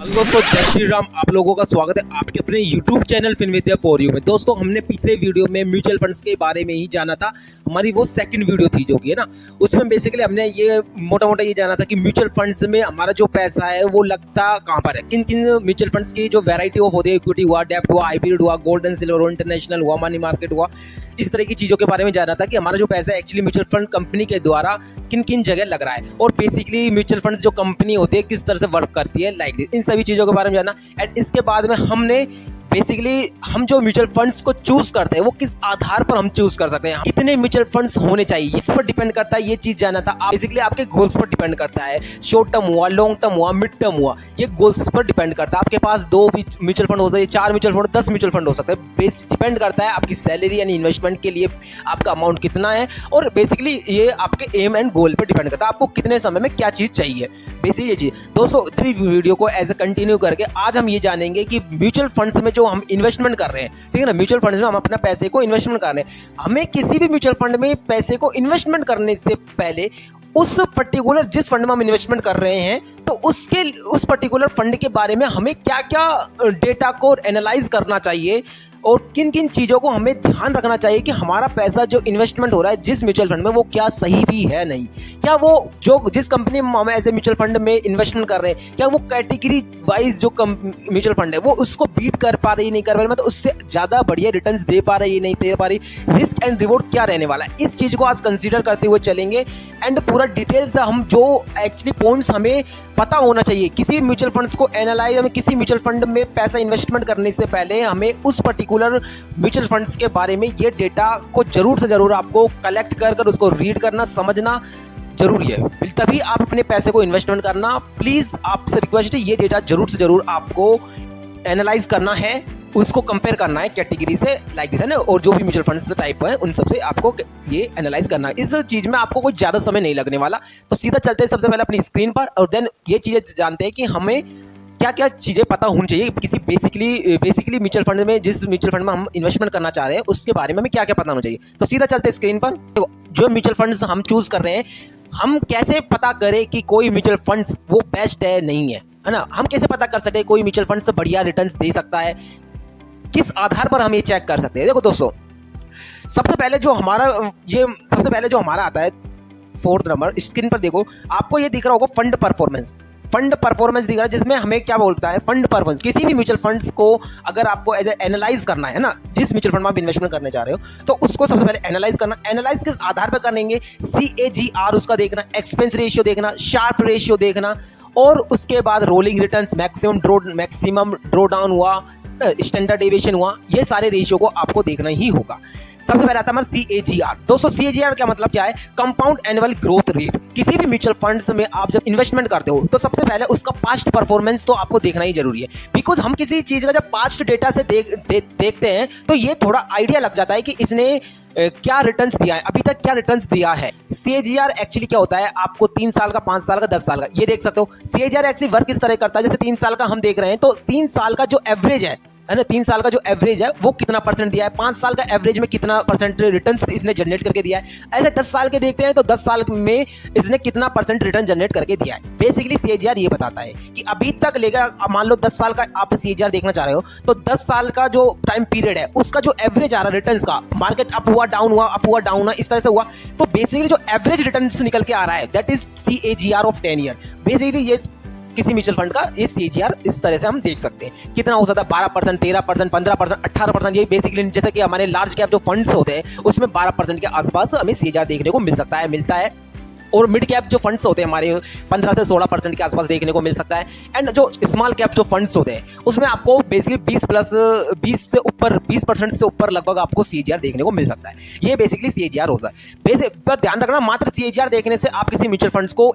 Hello दोस्तों, जय श्री राम। आप लोगों का स्वागत है आपके अपने YouTube चैनल फिनविद्या फॉर यू में। दोस्तों, हमने पिछले वीडियो में म्यूचुअल फंड्स के बारे में ही जाना था। हमारी वो सेकंड वीडियो थी जो कि है ना, उसमें बेसिकली हमने ये मोटा मोटा ये जाना था कि म्यूचुअल फंड्स में हमारा जो पैसा है वो लगता कहाँ पर है, किन किन म्यूचुअल फंड्स की जो वैरायटी ऑफ होती है, इक्विटी हुआ, डेब्ट हुआ, हाइब्रिड हुआ, गोल्ड एंड सिल्वर हुआ, इंटरनेशनल हुआ, मनी मार्केट हुआ, इस तरह की चीज़ों के बारे में जाना था कि हमारा जो पैसा है एक्चुअली म्यूचुअल फंड कंपनी के द्वारा किन किन जगह लग रहा है और बेसिकली म्यूचुअल फंड जो कंपनी होती है किस तरह से वर्क करती है, लाइक इन सभी चीज़ों के बारे में जाना। एंड इसके बाद में हमने बेसिकली हम जो म्यूचुअल फंड्स को चूज करते हैं वो किस आधार पर हम चूज कर सकते हैं, कितने म्यूचुअल फंड्स होने चाहिए इस पर डिपेंड करता है। ये चीज जाना था। बेसिकली आपके गोल्स पर डिपेंड करता है, शॉर्ट टर्म हुआ, लॉन्ग टर्म हुआ, मिड टर्म हुआ, ये गोल्स पर डिपेंड करता है। आपके पास 2 म्यूचुअल फंड हो सकते हैं, 4 म्यूचुअल फंड, 10 म्यूचुअल फंड हो सकते हैं। बेस डिपेंड करता है आपकी सैलरी यानी इन्वेस्टमेंट के लिए आपका अमाउंट कितना है और बेसिकली ये आपके एम एंड गोल पर डिपेंड करता है आपको कितने समय में क्या चीज चाहिए। बेसिकली ये चीज दोस्तों, इस वीडियो को एज ए कंटिन्यू करके आज हम ये जानेंगे कि म्यूचुअल फंड्स में जो हम इन्वेस्टमेंट कर रहे हैं, ठीक है ना, म्यूचुअल फंड्स में हम अपना पैसे को इन्वेस्टमेंट कर रहे हैं, हमें किसी भी म्यूचुअल फंड में पैसे को इन्वेस्टमेंट करने से पहले उस पर्टिकुलर जिस फंड में हम इन्वेस्टमेंट कर रहे हैं तो उस पर्टिकुलर फंड के बारे में हमें क्या क्या डेटा को एनालाइज करना चाहिए और किन किन चीज़ों को हमें ध्यान रखना चाहिए कि हमारा पैसा जो इन्वेस्टमेंट हो रहा है जिस म्यूचुअल फंड में वो क्या सही भी है नहीं, क्या वो जो जिस कंपनी में हम एज ए म्यूचुअल फंड में इन्वेस्टमेंट कर रहे हैं क्या वो कैटेगरी वाइज जो म्यूचुअल फंड है वो उसको बीट कर पा रही नहीं कर पा रही, मतलब उससे ज़्यादा बढ़िया रिटर्न्स दे पा रही नहीं दे पा रही, रिस्क एंड रिवॉर्ड क्या रहने वाला है, इस चीज़ को आज कंसिडर करते हुए चलेंगे। एंड पूरा डिटेल्स हम जो एक्चुअली पॉइंट्स हमें पता होना चाहिए किसी म्यूचुअल फंड्स को एनालाइज, हमें किसी म्यूचुअल फंड में पैसा इन्वेस्टमेंट करने से पहले हमें उस पर्टिकुलर म्यूचुअल फंड्स के बारे में ये डेटा को जरूर से जरूर आपको कलेक्ट कर उसको रीड करना समझना जरूरी है, तभी आप अपने पैसे को इन्वेस्टमेंट करना। प्लीज़ आपसे रिक्वेस्ट है ये डेटा जरूर से जरूर आपको एनालाइज करना है, उसको कंपेयर करना है कैटेगरी से, लाइक दिस है ना, और जो भी म्यूचुअल फंड्स टाइप है उन सबसे आपको ये एनालाइज करना है। इस चीज़ में आपको कोई ज़्यादा समय नहीं लगने वाला, तो सीधा चलते हैं सबसे पहले अपनी स्क्रीन पर और देन ये चीज़ें जानते हैं कि हमें क्या क्या चीज़ें पता होनी चाहिए किसी बेसिकली म्यूचुअल फंड में, जिस म्यूचुअल फंड में हम इन्वेस्टमेंट करना चाह रहे हैं उसके बारे में हमें क्या क्या पता होना चाहिए। तो सीधा चलते हैं स्क्रीन पर। तो जो म्यूचुअल फंड्स हम चूज़ कर रहे हैं, हम कैसे पता करें कि कोई म्यूचुअल फंड्स वो बेस्ट है नहीं है ना, हम कैसे पता कर सकते हैं कोई म्यूचुअल फंड से बढ़िया रिटर्न्स दे सकता है, किस आधार पर हम ये चेक कर सकते हैं। देखो दोस्तों, सबसे पहले जो हमारा आता है 4th नंबर स्क्रीन पर, देखो आपको ये दिख रहा होगा फंड परफॉर्मेंस दिख रहा है, जिसमें हमें क्या बोलता है फंड परफॉर्मेंस। किसी भी म्यूचुअल फंड्स को अगर आपको एज ए एनालाइज करना है ना, जिस म्यूचुअल फंड में आप इन्वेस्टमेंट करने जा रहे हो तो उसको सबसे पहले एनालाइज करना। एनालाइज किस आधार पर करेंगे, CAGR उसका देखना, एक्सपेंस रेशियो देखना, शार्प रेशियो देखना और उसके बाद rolling returns, maximum draw down हुआ, स्टैंडर्ड डेविएशन हुआ, ये सारे रेशियो को आपको देखना ही होगा। सबसे पहले आता है हमारा CAGR। दोस्तों CAGR का मतलब क्या है, कंपाउंड एनुअल ग्रोथ रेट। किसी भी म्यूचुअल फंड्स में आप जब इन्वेस्टमेंट करते हो तो सबसे पहले उसका पास्ट परफॉर्मेंस तो आपको देखना ही जरूरी है, बिकॉज हम किसी चीज़ का जब पास्ट डेटा से देखते हैं तो ये थोड़ा आइडिया लग जाता है कि इसने क्या रिटर्न्स दिया है, अभी तक क्या रिटर्न्स दिया है। CAGR एक्चुअली क्या होता है, आपको 3 साल का, 5 साल का, 10 साल का ये देख सकते हो। CAGR एक्चुअली वर्क इस तरह करता है, जैसे 3 साल का हम देख रहे हैं तो 3 साल का जो एवरेज है ना, 3 साल का जो एवरेज है वो कितना परसेंट दिया है, 5 साल का एवरेज में कितना परसेंट रिटर्न्स इसने जनरेट करके दिया है, ऐसे 10 साल के देखते हैं तो 10 साल में इसने कितना परसेंट रिटर्न जनरेट करके दिया है। बेसिकली CAGR ये बताता है कि अभी तक लेगा, मान लो 10 साल का आप CAGR देखना चाह रहे हो तो 10 साल का जो टाइम पीरियड है उसका जो एवरेज आ रहा है रिटर्न्स का, मार्केट अप हुआ डाउन हुआ, अप हुआ डाउन हुआ, इस तरह से हुआ, तो बेसिकली जो एवरेज रिटर्न्स निकल के आ रहा है that is CAGR of 10 year. Basically ये किसी म्यूचुअल फंड का ये CAGR इस तरह से हम देख सकते हैं कितना हो सकता है, 12%, 13%, 15%, 18%। ये बेसिकली जैसे कि हमारे लार्ज कैप जो फंड्स होते हैं उसमें 12% के आसपास हमें CAGR देखने को मिलता है और मिड कैप जो फंड्स होते हैं हमारे 15 से 16% के आसपास देखने को मिल सकता है। एंड जो स्मॉल कैप जो फंड्स होते हैं उसमें आपको बेसिकली 20% से ऊपर लगभग आपको CAGR देखने को मिल सकता है। ये बेसिकली CAGR होता है। बेसिक पर ध्यान रखना, मात्र CAGR देखने से आप किसी म्यूचुअल फंड्स को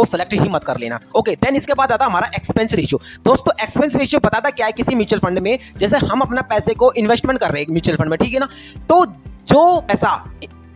सेलेक्ट ही मत कर लेना। ओके, देन इसके बाद आता है हमारा एक्सपेंस रेशियो। दोस्तों एक्सपेंस रेशियो बताता क्या है, किसी म्यूचुअल फंड में जैसे हम अपना पैसे को इन्वेस्टमेंट कर रहे हैं म्यूचुअल फंड में, ठीक है ना, तो जो पैसा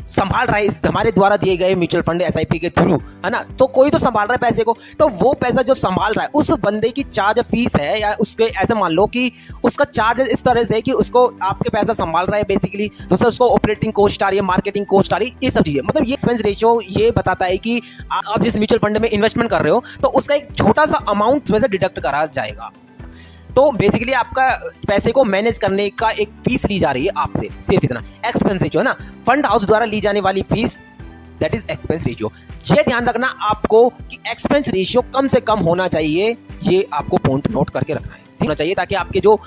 संभाल रहा है इस हमारे द्वारा दिए गए म्यूचुअल फंड एसआईपी के थ्रू, है ना, तो कोई तो संभाल रहा है पैसे को, तो वो पैसा जो संभाल रहा है उस बंदे की चार्ज फीस है, या उसके ऐसे मान लो कि उसका चार्ज इस तरह से है कि उसको आपके पैसा संभाल रहा है बेसिकली, दूसरा उसको ऑपरेटिंग कॉस्ट आ रही है, मार्केटिंग कॉस्ट आ रही है, ये सब चीजें, मतलब ये एक्सपेंस रेशियो ये बताता है कि आप जिस म्यूचुअल फंड में इन्वेस्टमेंट कर रहे हो तो उसका एक छोटा सा अमाउंट में से डिडक्ट करा जाएगा। तो बेसिकली आपका पैसे को मैनेज करने का एक फीस ली जा रही है आपसे, सिर्फ इतना एक्सपेंस रेशियो है ना, फंड हाउस द्वारा ली जाने वाली fees, that is expense ratio. ये ध्यान रखना आपको कि एक्सपेंस रेशियो कम से कम होना चाहिए, ये आपको पॉइंट नोट करके रखना है, ठीक होना चाहिए, ताकि आपके जो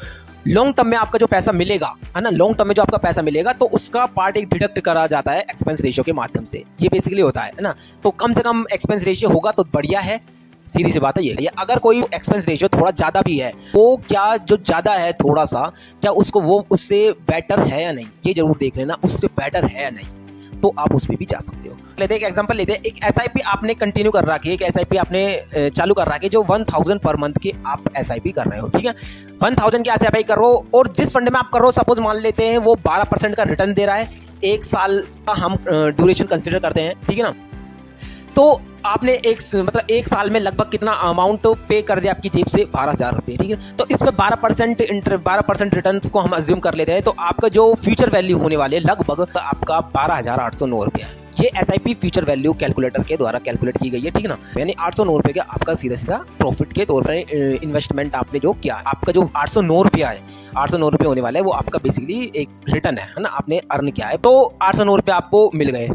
लॉन्ग टर्म में आपका जो पैसा मिलेगा, है ना, लॉन्ग टर्म में जो आपका पैसा मिलेगा तो उसका पार्ट एक डिडक्ट करा जाता है एक्सपेंस रेशियो के माध्यम से, ये बेसिकली होता है ना। तो कम से कम एक्सपेंस रेशियो होगा तो बढ़िया है, सीधी सी बात है ये। अगर कोई एक्सपेंस रेशियो थोड़ा ज़्यादा भी है, वो क्या जो ज़्यादा है थोड़ा सा, क्या उसको वो उससे बेटर है या नहीं, ये जरूर देख लेना, उससे बेटर है या नहीं, तो आप उसमें भी जा सकते हो। लेते हैं एक एग्जांपल, लेते हैं एक एसआईपी आपने कंटिन्यू कर रखी है, एक एसआईपी आपने चालू कर रखी है जो 1000 पर मंथ की आप एसआईपी कर रहे हो, ठीक है, 1000 की एसआईपी कर रहे हो, और जिस फंड में आप कर रहे हो सपोज मान लेते हैं वो 12% का रिटर्न दे रहा है, 1 साल का हम ड्यूरेशन कंसिडर करते हैं, ठीक है ना। तो आपने एक साल में लगभग कितना अमाउंट पे कर दिया आपकी जेब से, 12,000 रुपये, ठीक है। तो इसमें 12% रिटर्न को हम अज्यूम कर लेते हैं, तो आपका जो फ्यूचर वैल्यू होने वाले लगभग आपका 12,809 रुपये है। ये एसआईपी फ्यूचर वैल्यू कैलकुलेटर के द्वारा कैलकुलेट की गई है, ठीक है ना, यानी 809 रुपये का आपका सीधा प्रॉफिट के तौर पर इन्वेस्टमेंट आपने जो किया, आपका जो 809 रुपया है, 809 रुपये होने वाला है, वो आपका बेसिकली एक रिटर्न है ना, आपने अर्न किया है, तो 809 रुपये आपको मिल गए।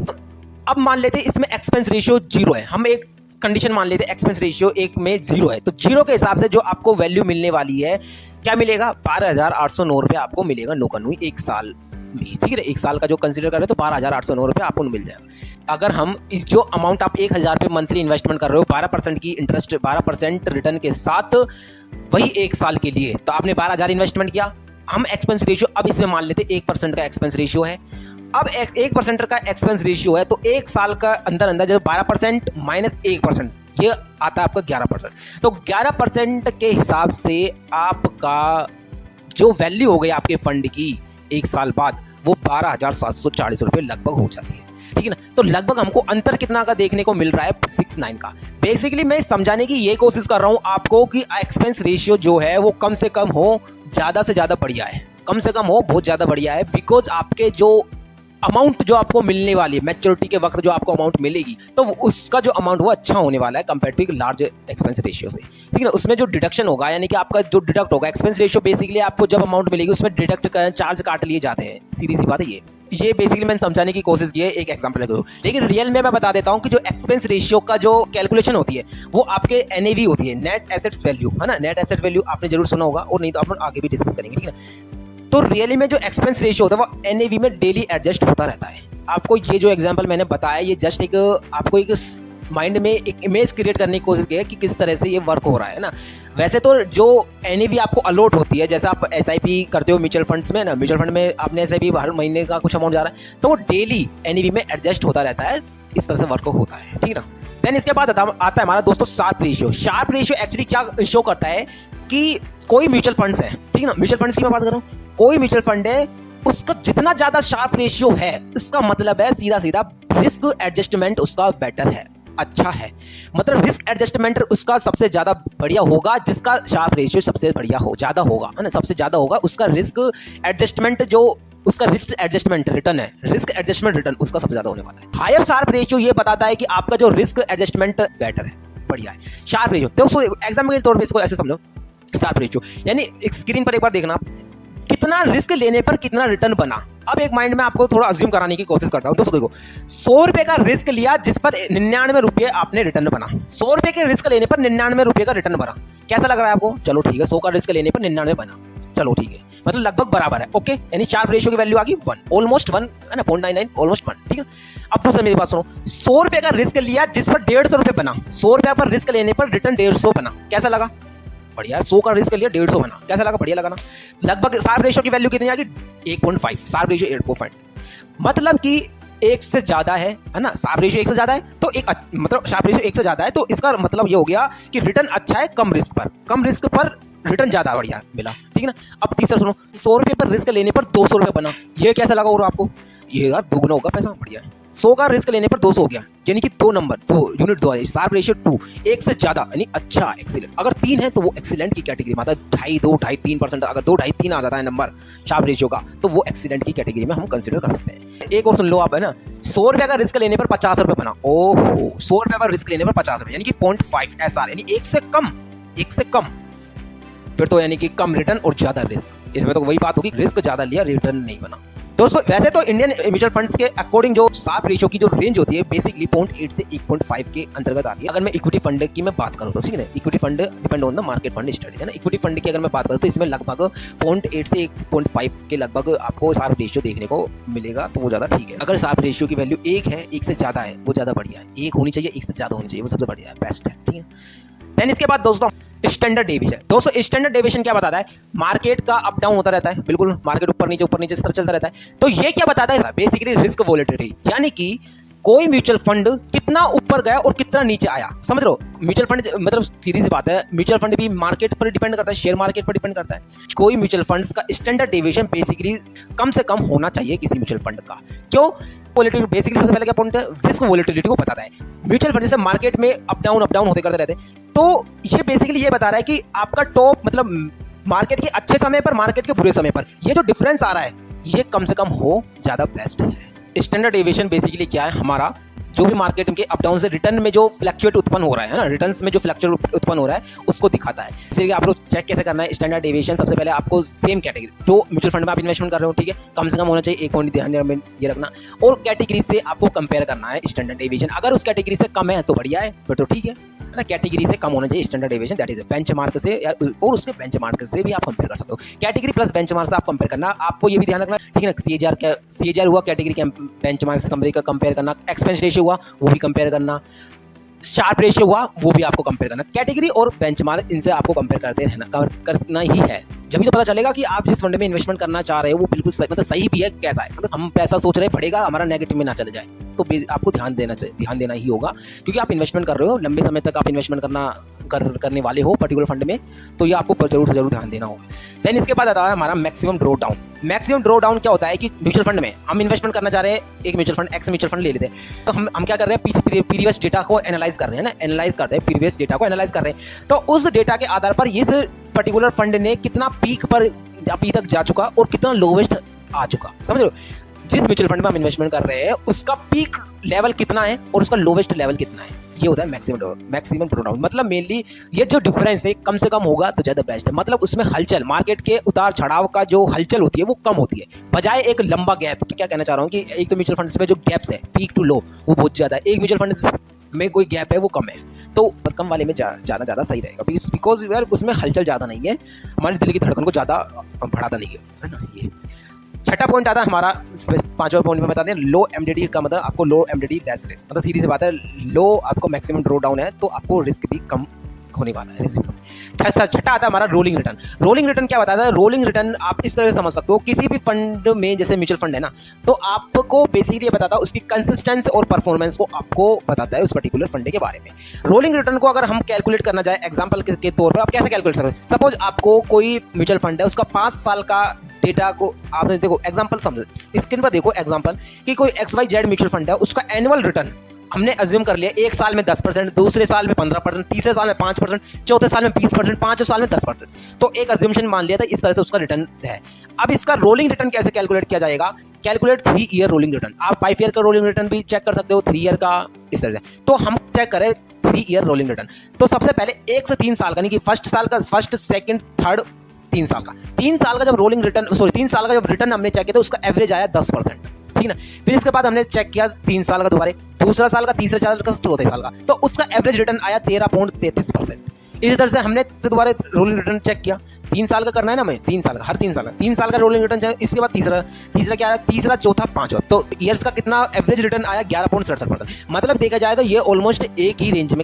अब मान लेते हैं इसमें एक्सपेंस रेशियो 0 है, हम एक कंडीशन मान लेते हैं एक्सपेंस रेशियो 1 में 0 है, तो 0 के हिसाब से जो आपको वैल्यू मिलने वाली है क्या मिलेगा, 12,809 रुपये आपको मिलेगा नो कन्वी 1 साल में, ठीक है। 1 साल का जो कंसीडर करें तो 12,809 रुपये आपको मिल जाएगा। अगर हम इस जो अमाउंट आप 1,000 रुपये मंथली इन्वेस्टमेंट कर रहे हो 12% की इंटरेस्ट, 12% रिटर्न के साथ, वही 1 साल के लिए, तो आपने 12,000 इन्वेस्टमेंट किया, हम एक्सपेंस रेशियो अब इसमें मान लेते 1% का एक्सपेंस रेशियो है, अब 1% का एक्सपेंस रेशियो है, तो 1 साल का अंदर जब 12% माइनस 1%, ये आता है आपका 11%, तो 11% के हिसाब से आपका जो वैल्यू हो गई आपके फंड की 1 साल बाद, वो 12,740 रुपये लगभग हो जाती है, ठीक है ना। तो लगभग हमको अंतर कितना का देखने को मिल रहा है, 69 का। बेसिकली मैं समझाने की ये कोशिश कर रहा हूँ आपको कि एक्सपेंस रेशियो जो है वो कम से कम हो, ज़्यादा से ज़्यादा बढ़िया है, कम से कम हो, बहुत ज़्यादा बढ़िया है, बिकॉज आपके जो अमाउंट जो आपको मिलने वाली है मैच्योरिटी के वक्त जो आपको अमाउंट मिलेगी, तो उसका जो अमाउंट वो अच्छा होने वाला है compare to large expense ratio से, ठीक है ना। उसमें जो डिडक्शन होगा, यानी कि आपका जो डिडक्ट होगा, एक्सपेंस रेशियो बेसिकली आपको जब अमाउंट मिलेगी उसमें डिडक्ट चार्ज काट लिए जाते हैं, सीधी सी बात है ये बेसिकली मैंने समझाने की कोशिश की है एक एग्जांपल लगा, लेकिन रियल में मैं बता देता हूं कि जो एक्सपेंस रेशियो का जो कैलकुलेशन होती है वो आपके एनएवी होती है, नेट एसेट्स वैल्यू, है ना, नेट एसेट वैल्यू आपने जरूर सुना होगा, और नहीं तो आप आगे भी डिस्कस करेंगे, ठीक है। तो रियली में जो एक्सपेंस रेशियो होता है वो एनएवी में डेली एडजस्ट होता रहता है। आपको ये जो एग्जांपल मैंने बताया, ये जस्ट एक आपको एक माइंड में एक इमेज क्रिएट करने की कोशिश की है कि किस तरह से ये वर्क हो रहा है ना। वैसे तो जो एनएवी आपको अलॉट होती है, जैसे आप एसआईपी करते हो म्यूचुअल फंड्स में ना, म्यूचुअल फंड में आपने एसआईपी हर महीने का कुछ अमाउंट जा रहा है, तो वो डेली एनएवी में एडजस्ट होता रहता है, इस तरह से वर्क होता है, ठीक है ना। देन इसके बाद आता है हमारा दोस्तों Sharpe ratio. Sharpe ratio actually क्या शो करता है कि कोई म्यूचुअल फंड्स है, ठीक है ना, म्यूचुअल फंड्स की मैं बात कर रहा हूँ, कोई म्यूचुअल फंड है, उसका जितना ज्यादा शार्प रेशियो है, इसका मतलब है सीधा सीधा रिस्क एडजस्टमेंट उसका बेटर है, अच्छा है, मतलब रिस्क एडजस्टमेंट उसका सबसे ज्यादा बढ़िया होगा, जिसका शार्प रेशियो सबसे बढ़िया हो, ज्यादा होगा, है ना, सबसे ज्यादा होगा उसका रिस्क एडजस्टमेंट, जो उसका रिस्क एडजस्टमेंट रिटर्न है, रिस्क एडजस्टमेंट रिटर्न उसका सबसे ज्यादा होने वाला है। हायर शार्प रेशियो ये बताता है कि आपका जो रिस्क एडजस्टमेंट बेटर है, बढ़िया है। शार्प रेशियो तो एग्जाम्पल के तौर पर इसको ऐसे समझो, शार्प रेशियो यानी एक स्क्रीन पर एक बार देखना कितना रिस्क लेने पर कितना रिटर्न बना। अब एक माइंड में आपको थोड़ा अज्यूम कराने की कोशिश करता हूं। दोस्तों देखो, 100 रुपए का रिस्क लिया जिस पर 99 रुपये आपने रिटर्न बना, 100 रुपए के रिस्क लेने पर 99 रुपये का रिटर्न बना, कैसा लग रहा है आपको? चलो ठीक है, 100 का रिस्क लेने पर 99 बना, चलो ठीक है, मतलब लगभग बराबर है, ओके, यानी शार्प रेशियो की वैल्यू आ गई 1, ऑलमोस्ट 1 है ना, 0.99 ऑलमोस्ट 1, ठीक है। अब दूसरा मेरी बात सुनो, 100 रुपए का रिस्क लिया जिस पर 150 रुपये बना, 100 रुपये पर रिस्क लेने पर रिटर्न 150 बना, कैसा लगा? बढ़िया। 100 का रिस्क लिया 150 बना, कैसा लगा? बढ़िया लगा ना। लगभग शार्प रेशियो की वैल्यू कितनी आ गई? 1.5, शार्प रेशियो 8.5, मतलब कि 1 से ज्यादा है ना, शार्प रेशियो 1 से ज्यादा है तो एक मतलब शार्प रेशियो 1 से ज्यादा है तो इसका मतलब ये हो गया कि रिटर्न अच्छा है कम रिस्क पर रिटर्न ज्यादा बढ़िया मिला, ठीक है ना। अब तीसरा सुनो, 100 रुपये पर रिस्क लेने पर 200 रुपये बना, ये कैसा लगा और आपको? ये यार दोगुना होगा पैसा, बढ़िया है। 100 का रिस्क लेने पर 200 हो गया, यानी कि 2 नंबर 2 यूनिट 2 है। शार्प रेशियो 2, एक से ज्यादा यानी अच्छा एक्सीलेंट। अगर 3 है तो वो एक्सीलेंट की कैटेगरी में आता है। 2.5 2 2.5 3%, अगर 2 2.5 3 आ जाता है नंबर शार्प रेशियो का, तो वो एक्सीलेंट की कैटेगरी में हम कंसिडर कर सकते हैं। एक और सुन लो आप, है ना, 100 रुपए का रिस्क लेने पर 50 रुपए बना। ओहो, 100 रुपए का रिस्क लेने पर 50 रुपए, यानी कि 0.5 SR, यानी एक से कम। फिर तो यानी कि कम रिटर्न और ज्यादा रिस्क। इसमें तो वही बात होगी, रिस्क ज्यादा लिया, रिटर्न नहीं बना। दोस्तों वैसे तो इंडियन म्यूचुअल फंड्स के अकॉर्डिंग जो शार्प रेशियो की जो रेंज होती है बेसिकली 0.8 से 1.5 के अंतर्गत आती है। अगर मैं इक्विटी फंड की मैं बात करूं तो ठीक है, equity fund depend on the market fund study है ना। इक्विटी फंड की अगर मैं बात करूं तो इसमें लगभग 0.8 से 1.5 के लगभग आपको शार्प रेशियो देखने को मिलेगा, तो वो ज्यादा ठीक है। अगर शार्प रेशियो की वैल्यू 1 है, 1 से ज्यादा है, वो ज्यादा बढ़िया है। 1 होनी चाहिए, 1 से ज्यादा होनी चाहिए, वो सबसे बढ़िया है, बेस्ट है, ठीक है। देन इसके बाद दोस्तों स्टैंडर्ड डेविएशन। दोस्तों स्टैंडर्ड डेविएशन क्या बताता है? मार्केट का अप डाउन होता रहता है, बिल्कुल मार्केट ऊपर नीचे इस तरह चलता रहता है। तो ये क्या बताता है? बेसिकली रिस्क वोलेटिलिटी, यानी कि कोई म्यूचुअल फंड कितना ऊपर गया और कितना नीचे आया, समझ लो। म्यूचुअल फंड मतलब सीधी सी बात है, म्यूचुअल फंड भी मार्केट पर डिपेंड करता है, शेयर मार्केट पर डिपेंड करता है। कोई म्यूचुअल फंड्स का स्टैंडर्ड डेविएशन बेसिकली कम से कम होना चाहिए किसी म्यूचुअल फंड का। क्यों? वोलेटिलिटी, बेसिकली सबसे पहले क्या पॉइंट है, रिस्क वोलेटिलिटी को बताता है। म्यूचुअल फंड जैसे मार्केट में अप डाउन होते करते रहते हैं, तो ये बेसिकली ये बता रहा है कि आपका टॉप मतलब मार्केट के अच्छे समय पर, मार्केट के बुरे समय पर ये जो डिफरेंस आ रहा है, ये कम से कम हो, ज्यादा बेस्ट है। स्टैंडर्ड डेविएशन बेसिकली क्या है? हमारा जो भी मार्केट के अप डाउन से रिटर्न में जो फ्लक्चुएट उत्पन्न हो रहा है ना, रिटर्न्स में जो फ्लक्चुएट उत्पन्न हो रहा है उसको दिखाता है। इसलिए आप लोग चेक कैसे करना है स्टैंडर्ड डेविएशन? सबसे पहले आपको सेम कैटेगरी जो म्यूचुअल फंड में आप इन्वेस्टमेंट कर रहे हो, ठीक है, कम से कम होना चाहिए, एक पॉइंट ध्यान में ये रखना। और कैटेगरी से आपको कंपेयर करना है स्टैंडर्ड डेविएशन। अगर उस कैटेगरी से कम है तो बढ़िया है, फिर तो ठीक है ना। कैटेगरी से कम होना चाहिए standard deviation, that is benchmark से, और उसके बेंचमार्क से भी आप कंपेयर कर सकते हो। कैटेगरी प्लस बेंचमार्क से आप कंपेयर करना, आपको ये भी ध्यान रखना, ठीक है ना। सीएजीआर हुआ कैटेगरी के बेंचमार्क से कंपनी का कंपेयर करना, एक्सपेंस रेशियो हुआ वो भी कंपेयर करना, शार्प रेशियो हुआ वो भी आपको कंपेयर करना। कैटेगरी और बेंचमार्क इनसे आपको कंपेयर करते रहना, करना ही है। जब भी तो पता चलेगा कि आप जिस फंड में इन्वेस्टमेंट करना चाह रहे हो वो बिल्कुल सही, मतलब सही भी है, कैसा है। मतलब हम पैसा सोच रहे बढ़ेगा, हमारा नेगेटिव में ना चले जाए, तो आपको ध्यान देना ही होगा, क्योंकि आप इन्वेस्टमेंट कर रहे हो, लंबे समय तक आप इन्वेस्टमेंट करने वाले हो पर्टिकुलर फंड में, तो ये आपको जरूर से जरूर ध्यान देना होगा। देन इसके बाद आता है हमारा maximum draw down. Maximum draw down क्या होता है कि म्यूचुअल फंड में हम इन्वेस्टमेंट करना चाह रहे हैं, एक mutual fund x mutual fund ले लेते हैं, तो हम क्या कर रहे हैं, प्रीवियस डेटा को एनालाइज कर रहे हैं ना, प्रीवियस डेटा को एनालाइज कर रहे हैं। तो उस डेटा के आधार पर इस पर्टिकुलर फंड ने कितना पीक पर अभी तक जा चुका और कितना लोवेस्ट आ चुका, समझ लो। जिस म्यूचुअल फंड में हम इन्वेस्टमेंट कर रहे हैं उसका पीक लेवल कितना है और उसका लोवेस्ट लेवल कितना है, ये होता है मैक्सिमम ड्रॉ डाउन। मतलब मेनली ये जो डिफरेंस है कम से कम होगा तो ज्यादा बेस्ट है। मतलब उसमें हलचल, मार्केट के उतार चढ़ाव का जो हलचल होती है वो कम होती है, बजाय एक लंबा गैप। क्या कहना चाह रहा हूँ कि एक तो म्यूचुअल फंड्स में जो गैप्स है पीक टू लो वो बहुत ज्यादा है, एक म्यूचुअल फंड में कोई गैप है वो कम है, तो कम वाले में जाना ज़्यादा सही रहेगा, बिकॉज यार उसमें हलचल ज़्यादा नहीं है, हमारे दिल की धड़कन को ज़्यादा बढ़ाता नहीं है ना। ये छठा पॉइंट आता है हमारा, पांचवा पॉइंट में बताते हैं लो एमडीडी का मतलब आपको लो एमडीडी लेस रिस्क। मतलब सीधी सी बात है, लो आपको मैक्सिमम ड्रॉ डाउन है तो आपको रिस्क भी कम होने वाला है। छठा आता है हमारा रोलिंग रिटर्न। रोलिंग रिटर्न क्या बताता है? रोलिंग रिटर्न आप इस तरह से समझ सकते हो, किसी भी फंड में, जैसे म्यूचुअल फंड है ना, तो आपको बेसिकली ये बताता है उसकी कंसिस्टेंसी और परफॉर्मेंस को आपको बताता है उस पर्टिकुलर फंड के बारे में। रोलिंग रिटर्न को अगर हम कैलकुलेट करना जाए एग्जांपल के तौर पर, आप कैसे कैलकुलेट सकते हैं? सपोज आपको कोई म्यूचुअल फंड है, उसका 5 साल का डेटा को आपने देखो, एग्जांपल समझो, स्क्रीन पर देखो एग्जांपल कि कोई XYZ म्यूचुअल फंड है, उसका एनुअल रिटर्न हमने अज्यूम कर लिया, एक साल में 10%, दूसरे साल में 15%, तीसरे साल में 5%, चौथे साल में 20%, पांचवें साल में 10%। तो एक अज्यूमशन मान लिया था, इस तरह से उसका रिटर्न है। अब इसका रोलिंग रिटर्न कैसे कैलकुलेट किया जाएगा? Calculate 3 year rolling return. आप 5 ईयर का रोलिंग रिटर्न भी चेक कर सकते हो, 3 ईयर का, इस तरह से। तो हम चेक करें 3 ईयर रोलिंग रिटर्न। तो सबसे पहले 1 से 3 साल का, यानी कि फर्स्ट, सेकंड, थर्ड, 3 साल का। 3 साल का जब रोलिंग रिटर्न, 3 साल का जब रिटर्न हमने चेक किया तो उसका एवरेज आया 10%, ठीक ना। फिर इसके बाद हमने चेक किया 3 साल का दोबारा, दूसरा साल का, तीसरा साल का, चौथे साल का, तो उसका एवरेज रिटर्न आया 13.33%। इसी तरह से हमने दोबारा रोलिंग रिटर्न चेक किया, 3 साल का करना है ना हमें, 3 साल का, हर 3 साल का रोलिंग रिटर्न चाहिए। इसके बाद तीसरा क्या आया, तीसरा, चौथा, पांचवा, तो ईयर्स का कितना एवरेज रिटर्न आया 11.67%। मतलब देखा जाए तो ये ऑलमोस्ट एक ही रेंज में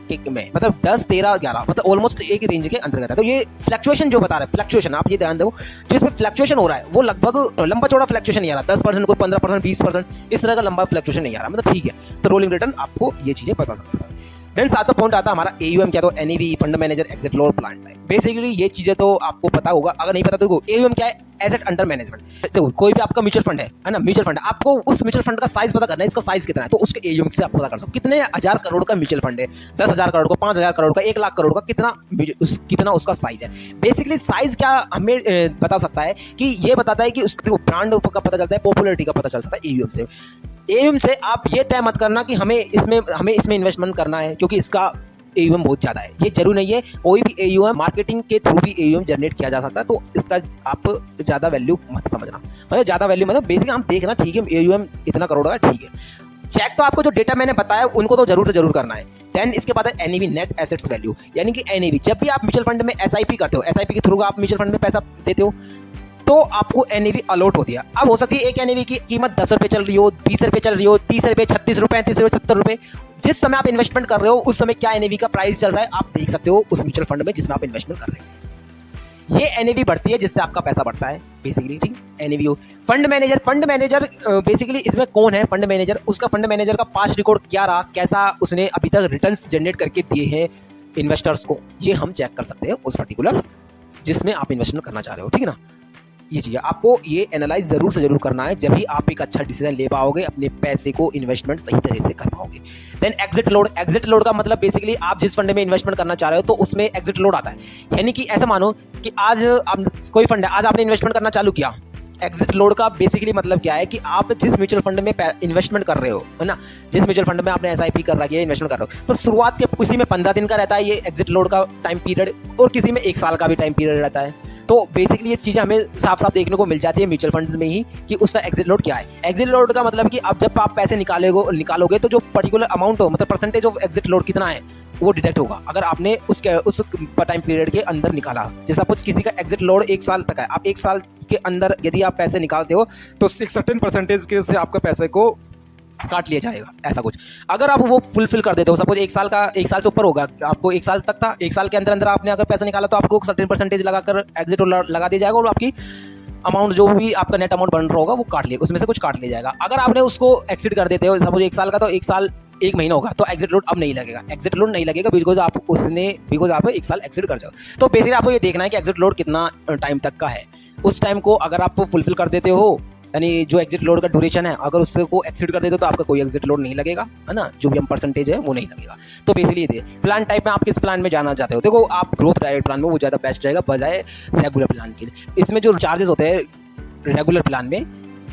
मतलब 10, 13, 11, मतलब ऑलमोस्ट एक ही रेंज के अंतर्गत है। तो ये फ्लक्चुएशन जो बता रहा है, फ्लक्चुएशन आप ये ध्यान दो, जो इसमें फ्लक्चुएशन हो रहा है वो लगभग लंबा चौड़ा फ्लक्चुएशन नहीं आ रहा, 10%, कोई 15%, 20%, इस तरह का लंबा फ्लक्चुएशन नहीं आ रहा, मतलब ठीक है। तो रोलिंग रिटर्न आपको ये चीजें बता सकता है। देन 7वां पॉइंट आता है हमारा AUM, क्या तो NAV, fund manager exit lower plan time. Basically ये चीजें तो आपको पता होगा, अगर नहीं पता तो AUM क्या है? Asset under management. देखो कोई भी आपका म्यूचुअल फंड है ना, म्यूचुअल फंड आपको उस म्यूचुअल फंड का साइज पता करना है, इसका साइज कितना है, तो उसके एयूएम से आप पता कर सकते हो कितने हजार करोड़ का म्यूचुअल फंड है, 10,000 करोड़ का, 5,000 करोड़ का, 1 लाख करोड़ का, कितना उसका साइज है। बेसिकली साइज क्या हमें बता सकता है कि ये बताता है कि उसके ब्रांड का पता चलता है, पॉपुलरिटी का पता चल सकता है एयूएम से। एयूएम से आप ये तय मत करना कि हमें इसमें इन्वेस्टमेंट करना है क्योंकि इसका एयूएम बहुत ज़्यादा है, ये जरूर नहीं है। कोई भी एयूएम मार्केटिंग के थ्रू भी एयूएम जनरेट किया जा सकता है, तो इसका आप ज़्यादा वैल्यू मत समझना, मतलब ज़्यादा वैल्यू मतलब बेसिकली हम देखना ठीक है एयूएम इतना करोड़ का, ठीक है। चेक तो आपको जो डेटा मैंने बताया उनको तो जरूर से जरूर करना है। देन इसके बाद है एनएवी, नेट एसेट्स वैल्यू, यानी कि एनएवी। जब भी आप म्यूचुअल फंड में एसआईपी करते हो, एसआईपी के थ्रू आप म्यूचुअल फंड में पैसा देते हो, तो आपको एनएवी अलॉट होती है। अब हो सकती है एक एनएवी की कीमत 10 रुपये चल रही हो, 20 रुपये चल रही हो, 30 रुपये, 36 रुपये, 35 रुपये, 70 रुपये। जिस समय आप इन्वेस्टमेंट कर रहे हो उस समय क्या एनएवी का प्राइस चल रहा है आप देख सकते हो उस म्यूचुअल फंड में जिसमें आप इन्वेस्टमेंट कर रहे हो। ये एनएवी बढ़ती है जिससे आपका पैसा बढ़ता है बेसिकली, ठीक। एनएवी फंड मैनेजर बेसिकली इसमें कौन है फंड मैनेजर, उसका फंड मैनेजर का पास्ट रिकॉर्ड क्या रहा, कैसा उसने अभी तक रिटर्न्स जनरेट करके दिए हैं इन्वेस्टर्स को, ये हम चेक कर सकते हैं उस पर्टिकुलर जिसमें आप इन्वेस्टमेंट करना चाह रहे हो, ठीक है ना। ये चीज़ आपको ये एनालाइज ज़रूर से ज़रूर करना है, जब भी आप एक अच्छा डिसीजन ले पाओगे, अपने पैसे को इन्वेस्टमेंट सही तरह से कर पाओगे। देन एग्जिट लोड का मतलब बेसिकली आप जिस फंड में इन्वेस्टमेंट करना चाह रहे हो तो उसमें एग्जिट लोड आता है। यानी कि ऐसा मानो कि आज आप कोई फंड है, आज आपने इन्वेस्टमेंट करना चालू किया, एग्जिट लोड का बेसिकली मतलब क्या है कि आप जिस म्यूचुअल फंड में इन्वेस्टमेंट कर रहे हो, है ना, जिस म्यूचुअल फंड में आपने एसआईपी कर रखी है, इन्वेस्टमेंट कर रहे हो, तो शुरुआत के किसी में 15 दिन का रहता है ये एग्जिट लोड का टाइम पीरियड, और किसी में 1 साल का भी टाइम पीरियड रहता है। तो बेसिकली ये चीज़ें हमें साफ साफ देखने को मिल जाती है म्यूचुअल फंड्स में ही कि उसका एग्जिट लोड क्या है। एग्जिट लोड का मतलब कि अब जब आप पैसे निकालोगे तो जो पर्टिकुलर अमाउंट हो, मतलब परसेंटेज ऑफ एग्जिट लोड कितना है वो डिडक्ट होगा अगर आपने उस टाइम पीरियड के अंदर निकाला। जैसा कुछ किसी का एग्जिट लोड 1 साल तक है, आप 1 साल के अंदर यदि आप पैसे निकालते हो तो 6% के से आपका पैसे को काट लिया जाएगा, ऐसा कुछ। अगर आप वो फुलफिल कर देते हो, सपोज 1 साल से ऊपर होगा, आपको 1 साल तक था, 1 साल के अंदर आपने अगर पैसा निकाला तो आपको सर्टेन परसेंटेज लगाकर एग्जिट लगा दिया जाएगा और आपकी अमाउंट जो भी आपका नेट अमाउंट बन रहा होगा वो काट लिया, उसमें से कुछ काट लिया जाएगा। अगर आपने उसको एक्सीड कर देते हो, सपोज 1 साल का, तो 1 साल 1 महीना होगा तो एग्जिट लोड अब नहीं लगेगा, एग्जिट लोड नहीं लगेगा बिकॉज आप 1 साल एक्सीड कर जाओ। तो बेसिकली आपको ये देखना है कि एग्जिट लोड कितना टाइम तक का है। उस टाइम को अगर आप फुलफिल कर देते हो, यानी जो एग्जिट लोड का ड्यूरेशन है, अगर उससे को एक्सीड कर देते हो तो आपका कोई एग्जिट लोड नहीं लगेगा, है ना, जो भी हम परसेंटेज है वो नहीं लगेगा। तो बेसिकली ये प्लान टाइप में आप किस प्लान में जाना चाहते हो, देखो आप ग्रोथ डायरेक्ट प्लान में वो ज़्यादा बेस्ट रहेगा बजाय रेगुलर प्लान के। इसमें जो चार्जेस होते हैं रेगुलर प्लान में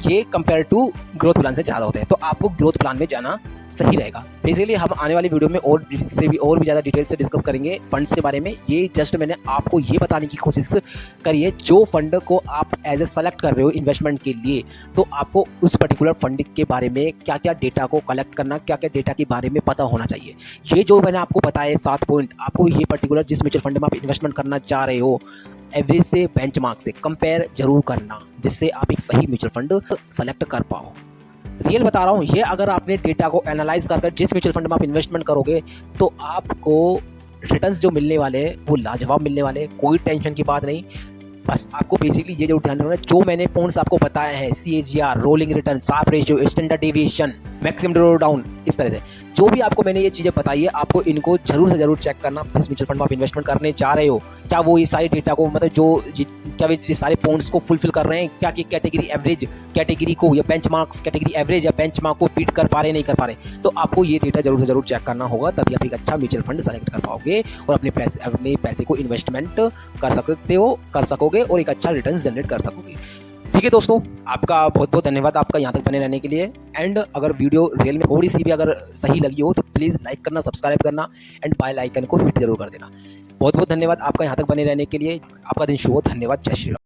ये कंपेयर टू ग्रोथ प्लान से ज़्यादा होते हैं, तो आपको ग्रोथ प्लान में जाना सही रहेगा। बेसिकली हम आने वाली वीडियो में और भी ज़्यादा डिटेल से डिस्कस करेंगे फंड्स के बारे में। ये जस्ट मैंने आपको ये बताने की कोशिश करी है, जो फंड को आप एज ए सेलेक्ट कर रहे हो इन्वेस्टमेंट के लिए, तो आपको उस पर्टिकुलर फंड के बारे में क्या क्या डेटा को कलेक्ट करना, क्या क्या डेटा के बारे में पता होना चाहिए। ये जो मैंने आपको बताया 7 पॉइंट, आपको ये पर्टिकुलर जिस म्यूचुअल फंड में आप इन्वेस्टमेंट करना चाह रहे हो एवरेज से, बेंचमार्क से कंपेयर जरूर करना, जिससे आप एक सही म्यूचुअल फंड सेलेक्ट कर पाओ। रियल बता रहा हूँ, ये अगर आपने डेटा को एनालाइज कर जिस म्यूचुअल फंड में आप इन्वेस्टमेंट करोगे तो आपको रिटर्न्स जो मिलने वाले हैं वो लाजवाब मिलने वाले हैं, कोई टेंशन की बात नहीं। बस आपको बेसिकली ये जो ध्यान रखना है, जो मैंने पॉइंट्स आपको बताए हैं, CAGR, rolling return, Sharpe ratio, standard deviation, maximum drawdown, इस तरह से जो भी आपको मैंने ये चीज़ें बताई है, आपको इनको जरूर से जरूर चेक करना जिस म्यूचुअल फंड में आप इन्वेस्टमेंट करने जा रहे हो। क्या वो ये सारी डेटा को, मतलब क्या वे सारे पॉइंट्स को फुलफिल कर रहे हैं, क्या कि कैटेगरी एवरेज कैटेगरी को या बेंचमार्क्स कैटेगरी एवरेज या बेंचमार्क को बीट कर पा रहे नहीं कर पा रहे। तो आपको ये डेटा जरूर से जरूर चेक करना होगा, तभी आप एक अच्छा म्यूचुअल फंड सेलेक्ट कर पाओगे और अपने पैसे को इन्वेस्टमेंट कर सकोगे और एक अच्छा रिटर्न जनरेट कर सकोगे। ठीक है दोस्तों, आपका बहुत बहुत धन्यवाद आपका यहाँ तक बने रहने के लिए। एंड अगर वीडियो रियल में थोड़ी सी भी अगर सही लगी हो तो प्लीज़ लाइक करना, सब्सक्राइब करना एंड बेल आइकन को हिट जरूर कर देना। बहुत बहुत धन्यवाद आपका यहाँ तक बने रहने के लिए। आपका दिन शुभ हो। धन्यवाद। जय श्री राम।